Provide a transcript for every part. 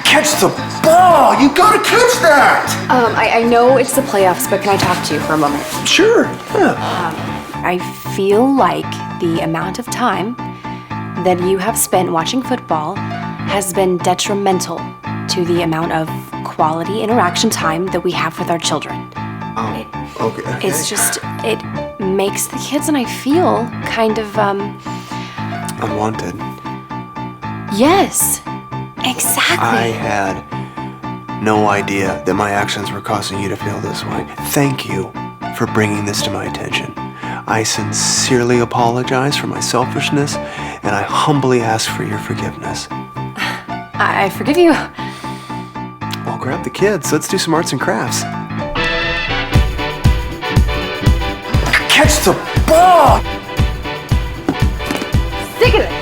Catch the ball! You gotta catch that! I know it's the playoffs, but can I talk to you for a moment? Sure, yeah. I feel like the amount of time that you have spent watching football has been detrimental to the amount of quality interaction time that we have with our children. Oh, okay. It's just, it makes the kids and I feel kind of, Unwanted. Yes, exactly. I had no idea that my actions were causing you to feel this way. Thank you for bringing this to my attention. I sincerely apologize for my selfishness, and I humbly ask for your forgiveness. I forgive you. Well, grab the kids. Let's do some arts and crafts. Catch the ball! Stick it.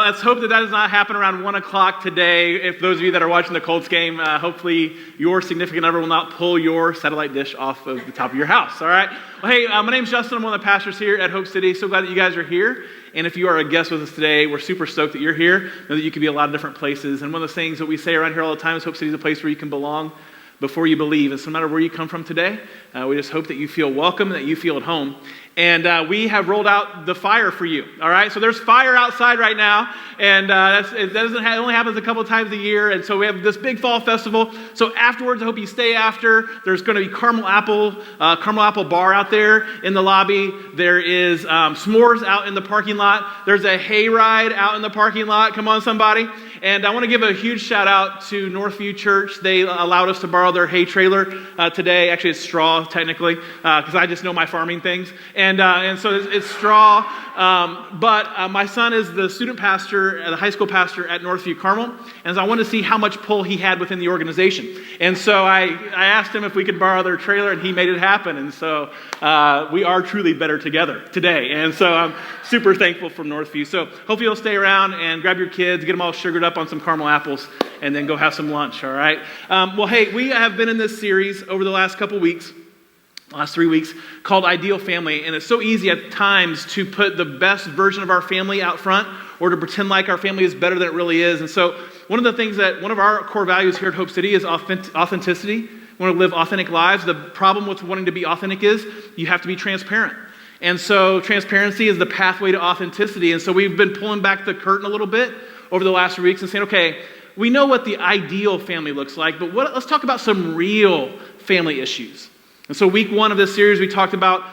Let's hope that does not happen around 1 o'clock today. If those of you that are watching the Colts game, hopefully your significant other will not pull your satellite dish off of the top of your house, all right? Well, hey, my name's Justin. I'm one of the pastors here at Hope City. So glad that you guys are here. And if you are a guest with us today, we're super stoked that you're here. Know that you could be a lot of different places. And one of the things that we say around here all the time is Hope City is a place where you can belong before you believe. And so no matter where you come from today, we just hope that you feel welcome and that you feel at home. And we have rolled out the fire for you, all right? So there's fire outside right now, and it only happens a couple of times a year, and so we have this big fall festival. So afterwards, I hope you stay after. There's going to be caramel apple bar out there in the lobby. There is s'mores out in the parking lot. There's a hayride out in the parking lot. Come on, somebody. And I want to give a huge shout out to Northview Church. They allowed us to borrow their hay trailer today. Actually, it's straw, technically, because I just know my farming things. And so it's straw. But my son is the student pastor, the high school pastor at Northview Carmel. And so I wanted to see how much pull he had within the organization. And so I asked him if we could borrow their trailer, and he made it happen. And so we are truly better together today. And so I'm super thankful for Northview. So hopefully you'll stay around and grab your kids, get them all sugared up on some caramel apples, and then go have some lunch, all right? Well, hey, we have been in this series over the last couple weeks, last 3 weeks, called Ideal Family. And it's so easy at times to put the best version of our family out front or to pretend like our family is better than it really is. And so one of the things that one of our core values here at Hope City is authenticity. We want to live authentic lives. The problem with wanting to be authentic is you have to be transparent. And so transparency is the pathway to authenticity. And so we've been pulling back the curtain a little bit over the last 3 weeks and saying, okay, we know what the ideal family looks like, but let's talk about some real family issues. And so week 1 of this series, we talked about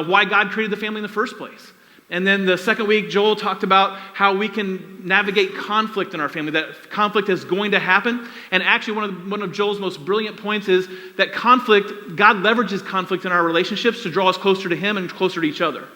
why God created the family in the first place. And then the second week, Joel talked about how we can navigate conflict in our family, that conflict is going to happen. And actually, one of Joel's most brilliant points is that conflict, God leverages conflict in our relationships to draw us closer to Him and closer to each other.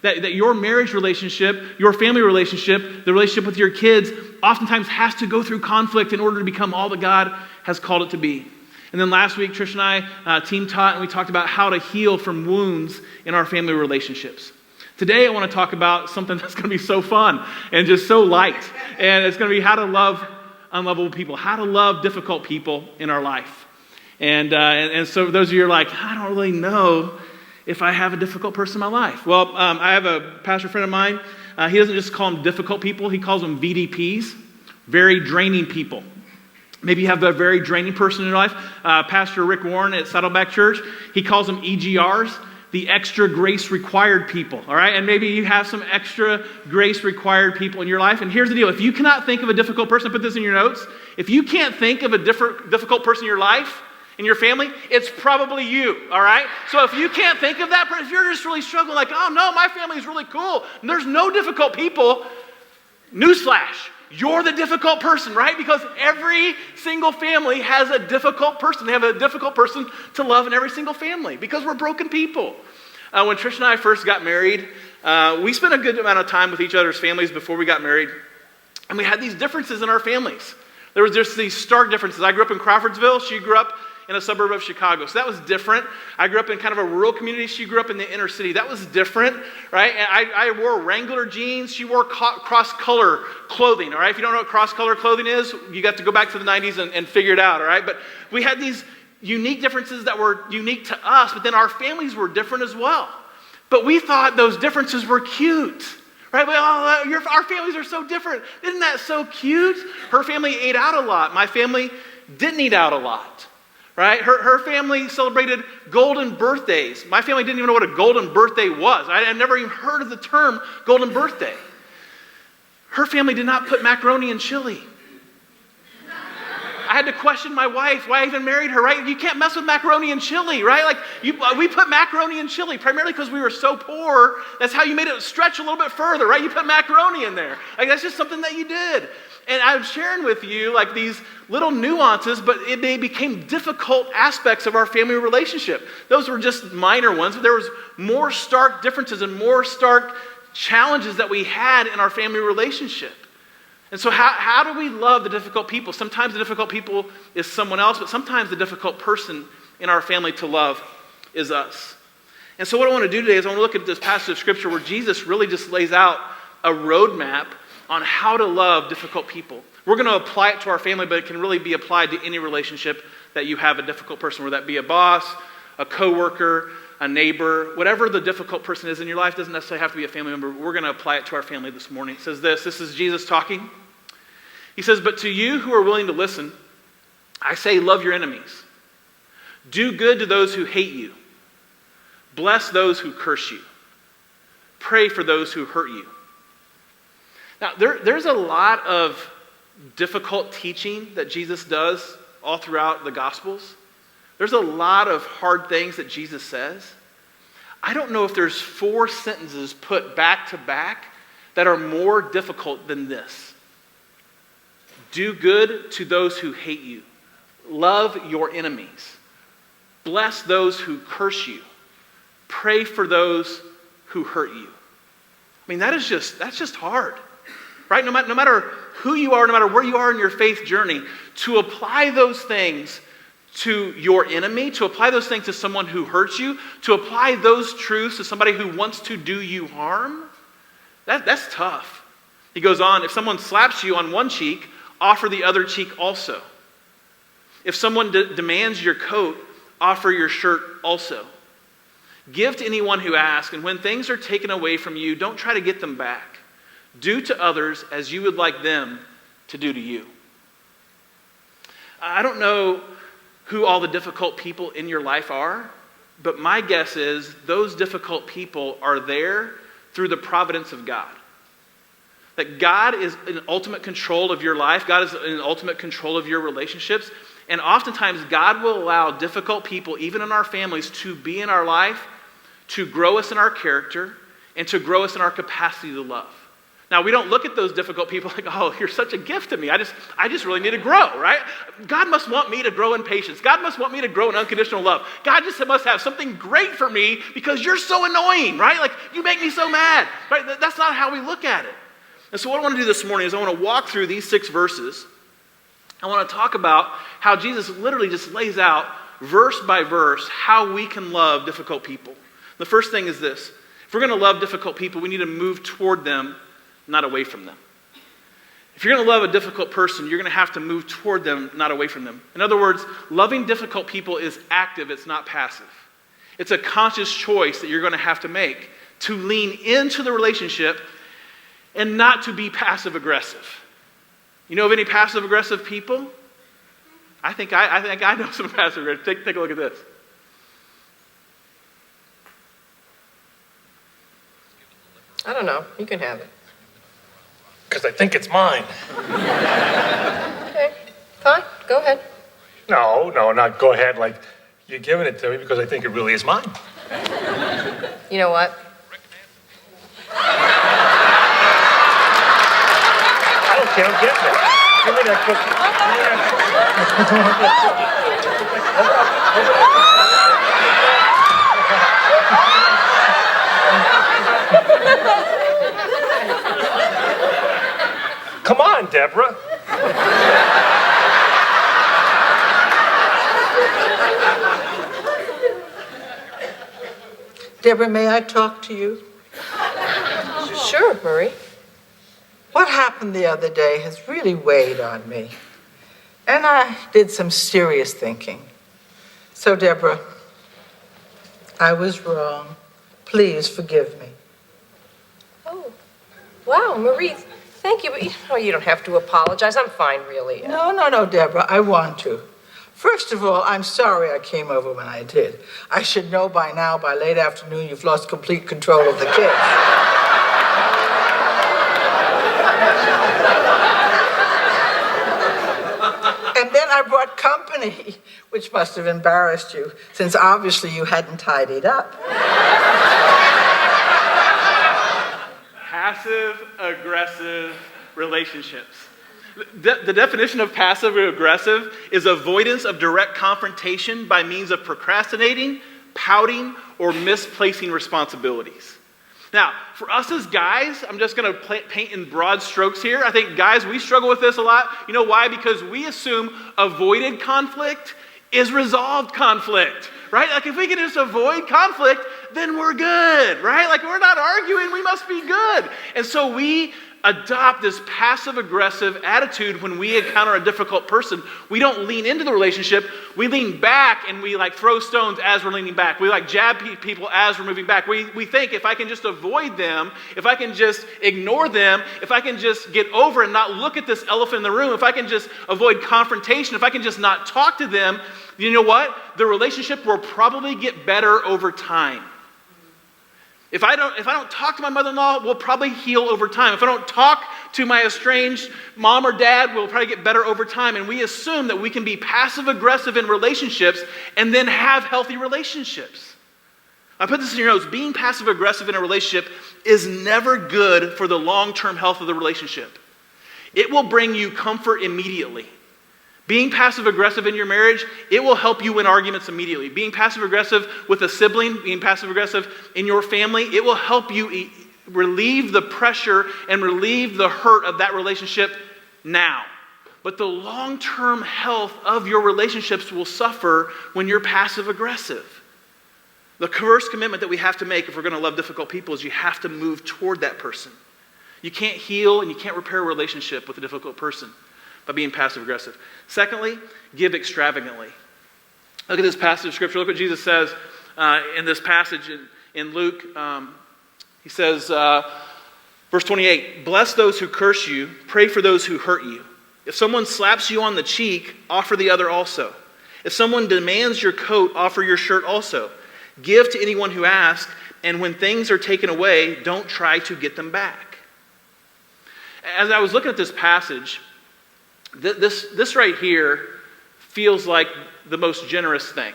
That your marriage relationship, your family relationship, the relationship with your kids, oftentimes has to go through conflict in order to become all that God has called it to be. And then last week, Trish and I team taught, and we talked about how to heal from wounds in our family relationships. Today, I want to talk about something that's going to be so fun and just so light. And it's going to be how to love unlovable people, how to love difficult people in our life. And so those of you are like, I don't really know if I have a difficult person in my life. Well, I have a pastor friend of mine. He doesn't just call them difficult people. He calls them VDPs, very draining people. Maybe you have a very draining person in your life. Pastor Rick Warren at Saddleback Church, he calls them EGRs, the extra grace required people, all right? And maybe you have some extra grace required people in your life. And here's the deal. If you cannot think of a difficult person, put this in your notes. If you can't think of a difficult person in your life, in your family, it's probably you, all right? So if you can't think of that person, if you're just really struggling, like, oh no, my family is really cool, and there's no difficult people, newsflash, you're the difficult person, right? Because every single family has a difficult person. They have a difficult person to love in every single family because we're broken people. When Trish and I first got married, we spent a good amount of time with each other's families before we got married, and we had these differences in our families. There was just these stark differences. I grew up in Crawfordsville. She grew up in a suburb of Chicago. So that was different. I grew up in kind of a rural community. She grew up in the inner city. That was different, right? And I wore Wrangler jeans. She wore cross-color clothing, all right? If you don't know what cross-color clothing is, you got to go back to the 90s and figure it out, all right? But we had these unique differences that were unique to us, but then our families were different as well. But we thought those differences were cute. Right? Our families are so different. Isn't that so cute? Her family ate out a lot. My family didn't eat out a lot. Right? Her family celebrated golden birthdays. My family didn't even know what a golden birthday was. I had never even heard of the term golden birthday. Her family did not put macaroni and chili. I had to question my wife why I even married her, right? You can't mess with macaroni and chili, right? We put macaroni and chili primarily because we were so poor. That's how you made it stretch a little bit further, right? You put macaroni in there. That's just something that you did. And I'm sharing with you these little nuances, but they became difficult aspects of our family relationship. Those were just minor ones, but there was more stark differences and more stark challenges that we had in our family relationship. And so how do we love the difficult people? Sometimes the difficult people is someone else, but sometimes the difficult person in our family to love is us. And so what I want to do today is I want to look at this passage of Scripture where Jesus really just lays out a roadmap on how to love difficult people. We're going to apply it to our family, but it can really be applied to any relationship that you have a difficult person, whether that be a boss, a coworker, a neighbor, whatever the difficult person is in your life. Doesn't necessarily have to be a family member. We're going to apply it to our family this morning. It says this is Jesus talking. He says, "But to you who are willing to listen, I say love your enemies. Do good to those who hate you. Bless those who curse you. Pray for those who hurt you." Now, there's a lot of difficult teaching that Jesus does all throughout the Gospels. There's a lot of hard things that Jesus says. I don't know if there's 4 sentences put back to back that are more difficult than this. Do good to those who hate you. Love your enemies. Bless those who curse you. Pray for those who hurt you. I mean, that's just hard. Right? No matter who you are, no matter where you are in your faith journey, to apply those things to your enemy, to apply those things to someone who hurts you, to apply those truths to somebody who wants to do you harm, that's tough. He goes on, if someone slaps you on one cheek, offer the other cheek also. If someone demands your coat, offer your shirt also. Give to anyone who asks, and when things are taken away from you, don't try to get them back. Do to others as you would like them to do to you. I don't know who all the difficult people in your life are, but my guess is those difficult people are there through the providence of God. That God is in ultimate control of your life. God is in ultimate control of your relationships. And oftentimes God will allow difficult people, even in our families, to be in our life, to grow us in our character, and to grow us in our capacity to love. Now, we don't look at those difficult people like, oh, you're such a gift to me. I just really need to grow, right? God must want me to grow in patience. God must want me to grow in unconditional love. God just must have something great for me because you're so annoying, right? Like, you make me so mad, right? That's not how we look at it. And so what I want to do this morning is I want to walk through these 6 verses. I want to talk about how Jesus literally just lays out, verse by verse, how we can love difficult people. The first thing is this. If we're going to love difficult people, we need to move toward them, not away from them. If you're going to love a difficult person, you're going to have to move toward them, not away from them. In other words, loving difficult people is active, it's not passive. It's a conscious choice that you're going to have to make to lean into the relationship and not to be passive-aggressive. You know of any passive-aggressive people? I think I know some passive-aggressive. Take a look at this. I don't know. You can have it. Because I think it's mine. Okay, fine. Go ahead. No, not go ahead like you're giving it to me because I think it really is mine. You know what? Okay, I'm getting it. Give me that cookie. Come on, Deborah. Deborah, may I talk to you? Sure, Marie. What happened the other day has really weighed on me. And I did some serious thinking. So, Deborah, I was wrong. Please forgive me. Oh, wow, Marie, thank you. But you don't have to apologize. I'm fine, really. No, Deborah, I want to. First of all, I'm sorry I came over when I did. I should know by now, by late afternoon, you've lost complete control of the kids. And then I brought company, which must have embarrassed you, since obviously you hadn't tidied up. Passive-aggressive relationships. The definition of passive-aggressive is avoidance of direct confrontation by means of procrastinating, pouting, or misplacing responsibilities. Now, for us as guys, I'm just going to paint in broad strokes here. I think guys, we struggle with this a lot. You know why? Because we assume avoided conflict is resolved conflict, right? Like if we can just avoid conflict, then we're good, right? Like we're not arguing, we must be good. And so we adopt this passive-aggressive attitude when we encounter a difficult person. We don't lean into the relationship. We lean back and we like throw stones as we're leaning back. We like jab people as we're moving back. We think if I can just avoid them, if I can just ignore them, if I can just get over and not look at this elephant in the room, if I can just avoid confrontation, if I can just not talk to them, you know what? The relationship will probably get better over time. If I don't talk to my mother-in-law, we'll probably heal over time. If I don't talk to my estranged mom or dad, we'll probably get better over time. And we assume that we can be passive-aggressive in relationships and then have healthy relationships. I put this in your notes. Being passive-aggressive in a relationship is never good for the long-term health of the relationship. It will bring you comfort immediately. Being passive-aggressive in your marriage, it will help you win arguments immediately. Being passive-aggressive with a sibling, being passive-aggressive in your family, it will help you relieve the pressure and relieve the hurt of that relationship now. But the long-term health of your relationships will suffer when you're passive-aggressive. The first commitment that we have to make if we're going to love difficult people is you have to move toward that person. You can't heal and you can't repair a relationship with a difficult person by being passive-aggressive. Secondly, give extravagantly. Look at this passage of Scripture. Look what Jesus says in this passage in Luke. He says, verse 28, "Bless those who curse you, pray for those who hurt you. If someone slaps you on the cheek, offer the other also. If someone demands your coat, offer your shirt also. Give to anyone who asks, and when things are taken away, don't try to get them back." As I was looking at this passage, this right here feels like the most generous thing.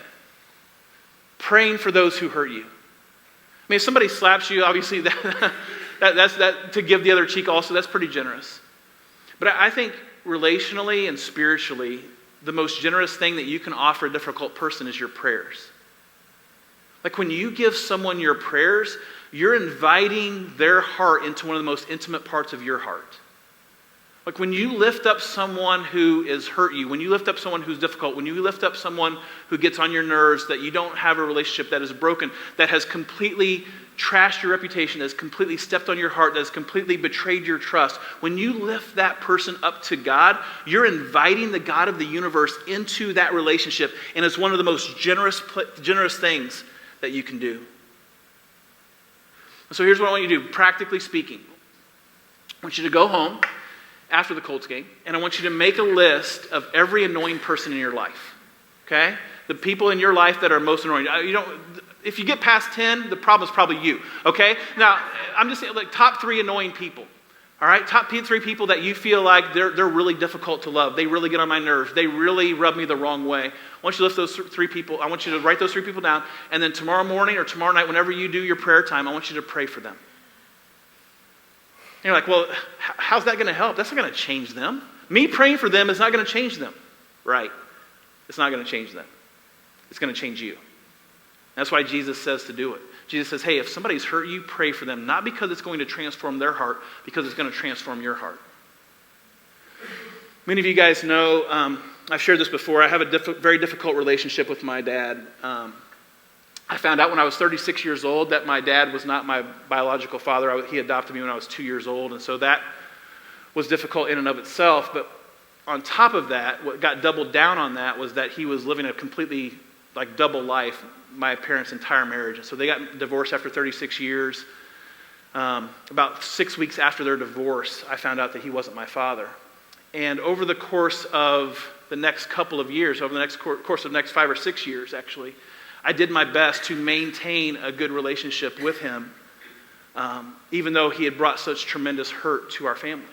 Praying for those who hurt you. I mean, if somebody slaps you, obviously that's to give the other cheek also, that's pretty generous. But I think relationally and spiritually, the most generous thing that you can offer a difficult person is your prayers. Like when you give someone your prayers, you're inviting their heart into one of the most intimate parts of your heart. Like when you lift up someone who is hurt you, when you lift up someone who's difficult, when you lift up someone who gets on your nerves, that you don't have a relationship that is broken, that has completely trashed your reputation, that has completely stepped on your heart, that has completely betrayed your trust, when you lift that person up to God, you're inviting the God of the universe into that relationship, and it's one of the most generous things that you can do. So here's what I want you to do, practically speaking. I want you to go home after the Colts game, and I want you to make a list of every annoying person in your life, okay? The people in your life that are most annoying. If you get past 10, the problem is probably you, okay? Now, I'm just saying, like, top 3 annoying people, all right? Top 3 people that you feel like they're really difficult to love. They really get on my nerves. They really rub me the wrong way. I want you to lift those 3 people. I want you to write those 3 people down, and then tomorrow morning or tomorrow night, whenever you do your prayer time, I want you to pray for them. And you're like, well, how's that going to help? That's not going to change them. Me praying for them is not going to change them. Right. It's not going to change them. It's going to change you. That's why Jesus says to do it. Jesus says, hey, if somebody's hurt you, pray for them. Not because it's going to transform their heart, because it's going to transform your heart. Many of you guys know, I've shared this before, I have a very difficult relationship with my dad. I found out when I was 36 years old that my dad was not my biological father. He adopted me when I was 2 years old, and so that was difficult in and of itself. But on top of that, what got doubled down on that was that he was living a completely double life my parents' entire marriage. And so they got divorced after 36 years. About 6 weeks after their divorce, I found out that he wasn't my father. And over the course of the next couple of years, over the next course of the next 5 or 6 years, actually, I did my best to maintain a good relationship with him, even though he had brought such tremendous hurt to our family.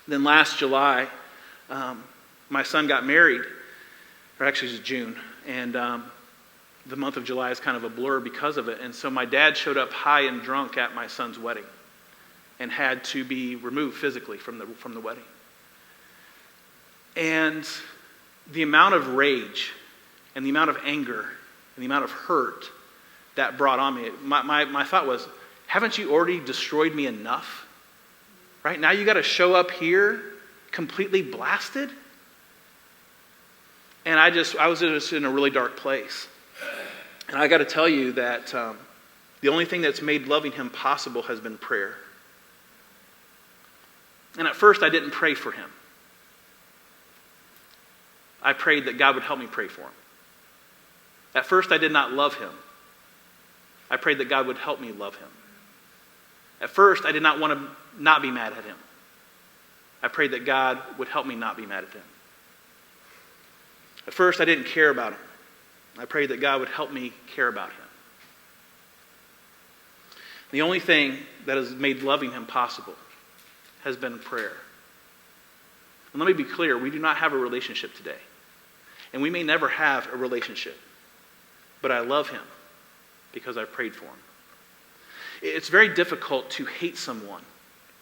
Then last July, my son got married, or actually it was June, and the month of July is kind of a blur because of it. And so my dad showed up high and drunk at my son's wedding and had to be removed physically from the wedding. And the amount of rage and the amount of anger and the amount of hurt that brought on me, my thought was, haven't you already destroyed me enough? Right? Now you got to show up here completely blasted? And I was just in a really dark place. And I got to tell you that the only thing that's made loving him possible has been prayer. And at first I didn't pray for him. I prayed that God would help me pray for him. At first I did not love him. I prayed that God would help me love him. At first I did not want to not be mad at him. I prayed that God would help me not be mad at him. At first I didn't care about him. I prayed that God would help me care about him. The only thing that has made loving him possible has been prayer. And let me be clear, we do not have a relationship today. And we may never have a relationship. But I love him because I prayed for him. It's very difficult to hate someone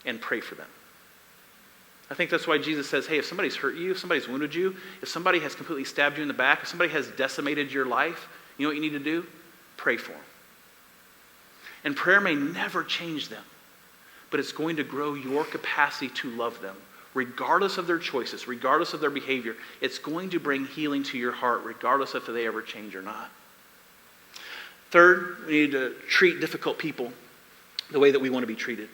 and pray for them. I think that's why Jesus says, hey, if somebody's hurt you, if somebody's wounded you, if somebody has completely stabbed you in the back, if somebody has decimated your life, you know what you need to do? Pray for them. And prayer may never change them, but it's going to grow your capacity to love them, regardless of their choices, regardless of their behavior. It's going to bring healing to your heart, regardless if they ever change or not. Third, we need to treat difficult people the way that we want to be treated.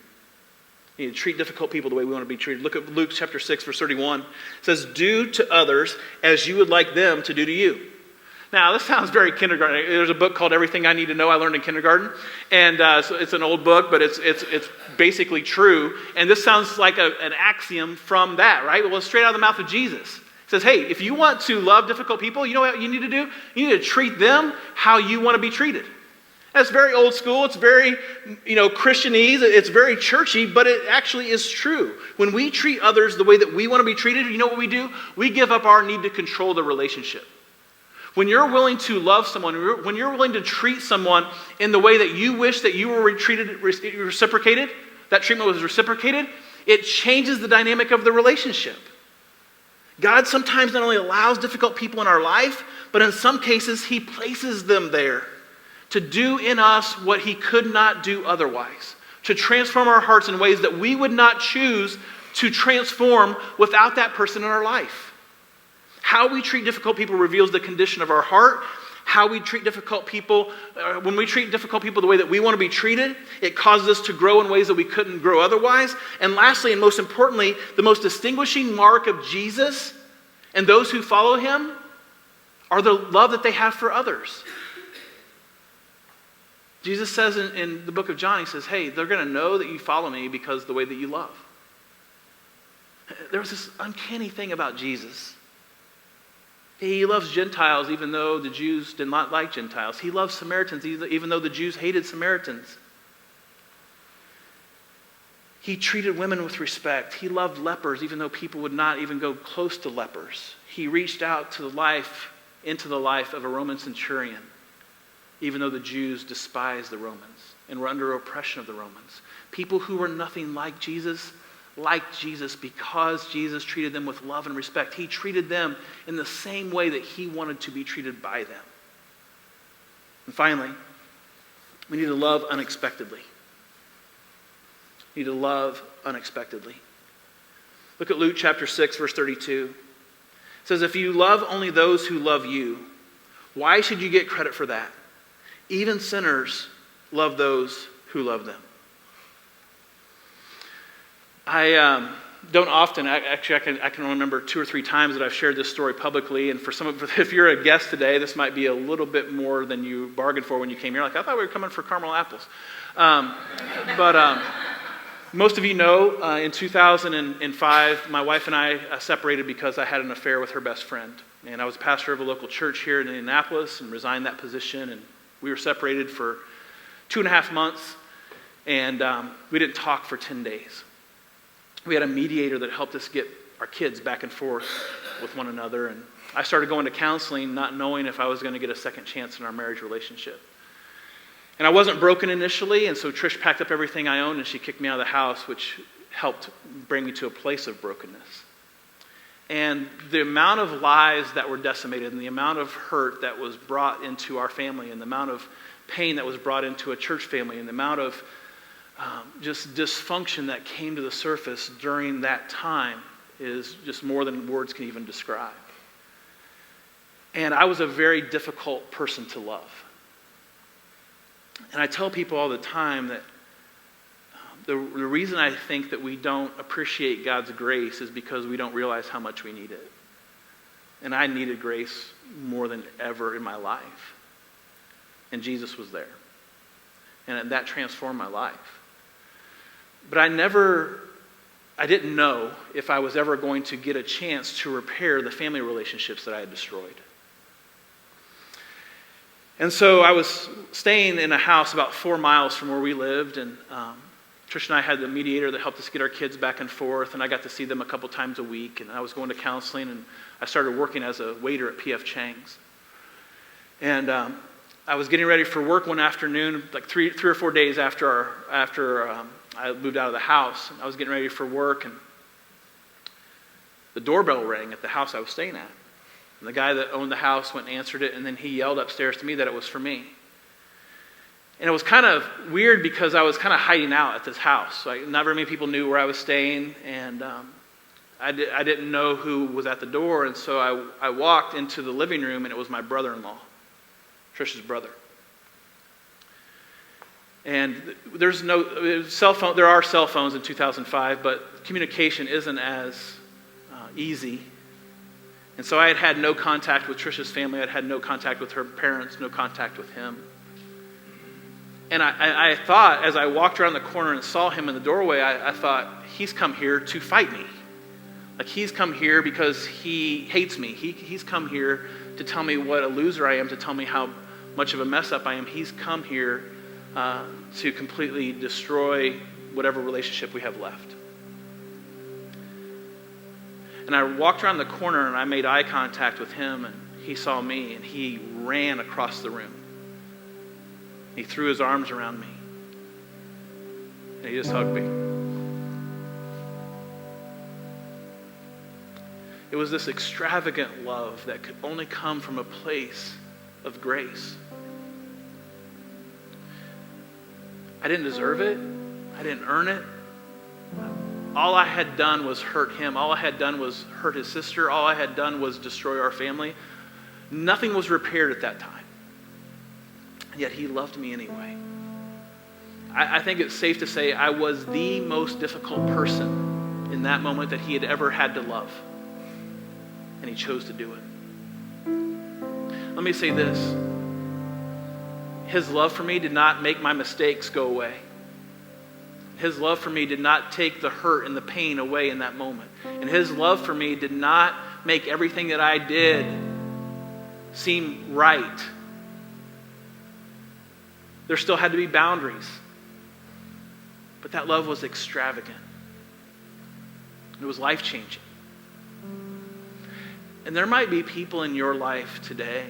We need to treat difficult people the way we want to be treated. Look at Luke chapter 6, verse 31. It says, do to others as you would like them to do to you. Now, this sounds very kindergarten. There's a book called Everything I Need to Know I Learned in Kindergarten. And so it's an old book, but it's basically true. And this sounds like an axiom from that, right? Well, it's straight out of the mouth of Jesus. It says, hey, if you want to love difficult people, you know what you need to do? You need to treat them how you want to be treated. That's very old school. It's very, Christianese. It's very churchy, but it actually is true. When we treat others the way that we want to be treated, you know what we do? We give up our need to control the relationship. When you're willing to love someone, when you're willing to treat someone in the way that you wish that you were reciprocated, that treatment was reciprocated, it changes the dynamic of the relationship. God sometimes not only allows difficult people in our life, but in some cases, he places them there to do in us what he could not do otherwise, to transform our hearts in ways that we would not choose to transform without that person in our life. How we treat difficult people reveals the condition of our heart. How we treat difficult people, when we treat difficult people the way that we want to be treated, it causes us to grow in ways that we couldn't grow otherwise. And lastly, and most importantly, the most distinguishing mark of Jesus and those who follow him are the love that they have for others. Jesus says in the book of John, he says, hey, they're going to know that you follow me because of the way that you love. There was this uncanny thing about Jesus. He loves Gentiles even though the Jews did not like Gentiles. He loves Samaritans even though the Jews hated Samaritans. He treated women with respect. He loved lepers even though people would not even go close to lepers. He reached out into the life of a Roman centurion even though the Jews despised the Romans and were under oppression of the Romans. People who were nothing like Jesus liked Jesus because Jesus treated them with love and respect. He treated them in the same way that he wanted to be treated by them. And finally, we need to love unexpectedly. We need to love unexpectedly. Look at Luke chapter 6, verse 32. It says, if you love only those who love you, why should you get credit for that? Even sinners love those who love them. I don't often, actually I can remember 2 or 3 times that I've shared this story publicly, and if you're a guest today, this might be a little bit more than you bargained for when you came here. Like, I thought we were coming for caramel apples. But most of you know, in 2005, my wife and I separated because I had an affair with her best friend. And I was pastor of a local church here in Indianapolis and resigned that position, and we were separated for 2.5 months, and we didn't talk for 10 days. We had a mediator that helped us get our kids back and forth with one another, and I started going to counseling not knowing if I was going to get a second chance in our marriage relationship. And I wasn't broken initially, and so Trish packed up everything I owned and she kicked me out of the house, which helped bring me to a place of brokenness. And the amount of lives that were decimated and the amount of hurt that was brought into our family and the amount of pain that was brought into a church family and the amount of just dysfunction that came to the surface during that time is just more than words can even describe. And I was a very difficult person to love. And I tell people all the time that the reason I think that we don't appreciate God's grace is because we don't realize how much we need it. And I needed grace more than ever in my life. And Jesus was there. And that transformed my life. But I didn't know if I was ever going to get a chance to repair the family relationships that I had destroyed. And so I was staying in a house about 4 miles from where we lived, and Trish and I had the mediator that helped us get our kids back and forth, and I got to see them a couple times a week, and I was going to counseling, and I started working as a waiter at P.F. Chang's. And I was getting ready for work one afternoon, like three or 4 days after I moved out of the house. And I was getting ready for work, and the doorbell rang at the house I was staying at. And the guy that owned the house went and answered it, and then he yelled upstairs to me that it was for me. And it was kind of weird because I was kind of hiding out at this house. Like, not very many people knew where I was staying, and I didn't know who was at the door. And so I walked into the living room, and it was my brother-in-law, Trish's brother. And there's no cell phone. There are cell phones in 2005, but communication isn't as easy. And so I had no contact with Trish's family. I'd had no contact with her parents, no contact with him. And I thought, as I walked around the corner and saw him in the doorway, I thought, he's come here to fight me. Like, he's come here because he hates me. He's come here to tell me what a loser I am, to tell me how much of a mess up I am. He's come here to completely destroy whatever relationship we have left. And I walked around the corner and I made eye contact with him, and he saw me, and he ran across the room. He threw his arms around me, and he just hugged me. It was this extravagant love that could only come from a place of grace. I didn't deserve it. I didn't earn it. All I had done was hurt him. All I had done was hurt his sister. All I had done was destroy our family. Nothing was repaired at that time. Yet he loved me anyway. I think it's safe to say I was the most difficult person in that moment that he had ever had to love. And he chose to do it. Let me say this. His love for me did not make my mistakes go away. His love for me did not take the hurt and the pain away in that moment. And his love for me did not make everything that I did seem right. There still had to be boundaries. But that love was extravagant. It was life-changing. And there might be people in your life today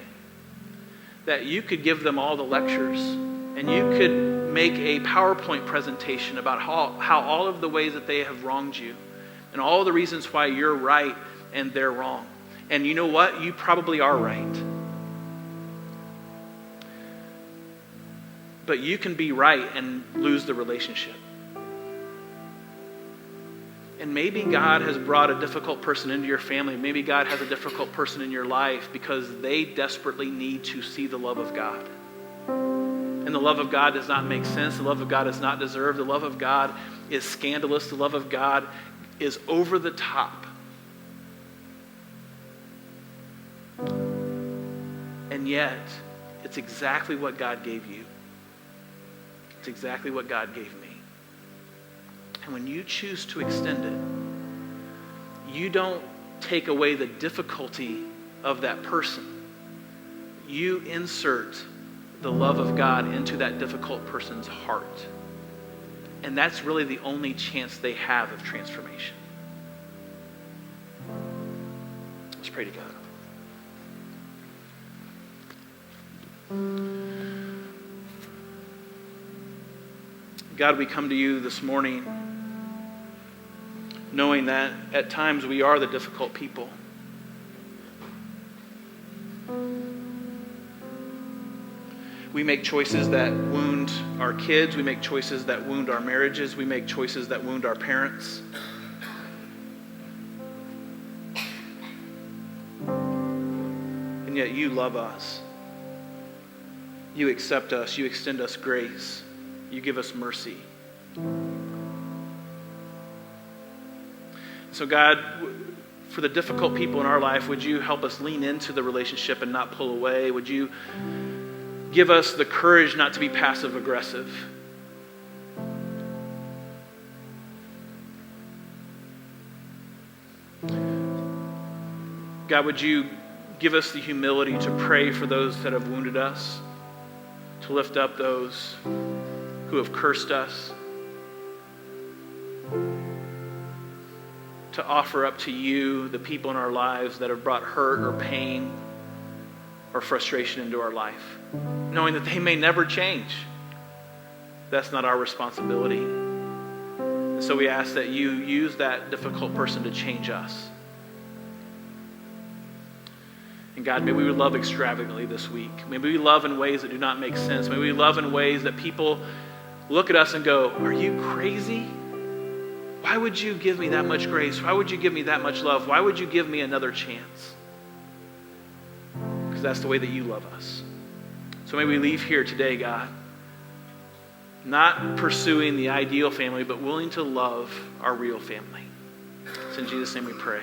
that you could give them all the lectures, and you could make a PowerPoint presentation about how all of the ways that they have wronged you and all the reasons why you're right and they're wrong. And you know what? You probably are right. But you can be right and lose the relationship. And maybe God has brought a difficult person into your family. Maybe God has a difficult person in your life because they desperately need to see the love of God. And the love of God does not make sense. The love of God is not deserved. The love of God is scandalous. The love of God is over the top. And yet, it's exactly what God gave you. It's exactly what God gave me. And when you choose to extend it, you don't take away the difficulty of that person. You insert the love of God into that difficult person's heart. And that's really the only chance they have of transformation. Let's pray together. God, we come to you this morning knowing that at times we are the difficult people. We make choices that wound our kids. We make choices that wound our marriages. We make choices that wound our parents. And yet you love us. You accept us. You extend us grace. You give us mercy. So God, for the difficult people in our life, would you help us lean into the relationship and not pull away? Would you give us the courage not to be passive aggressive? God, would you give us the humility to pray for those that have wounded us, to lift up those who have cursed us, to offer up to you the people in our lives that have brought hurt or pain or frustration into our life, knowing that they may never change. That's not our responsibility. And so we ask that you use that difficult person to change us. And God, may we love extravagantly this week. May we love in ways that do not make sense. May we love in ways that people look at us and go, are you crazy? Why would you give me that much grace? Why would you give me that much love? Why would you give me another chance? Because that's the way that you love us. So may we leave here today, God, not pursuing the ideal family, but willing to love our real family. It's in Jesus' name we pray.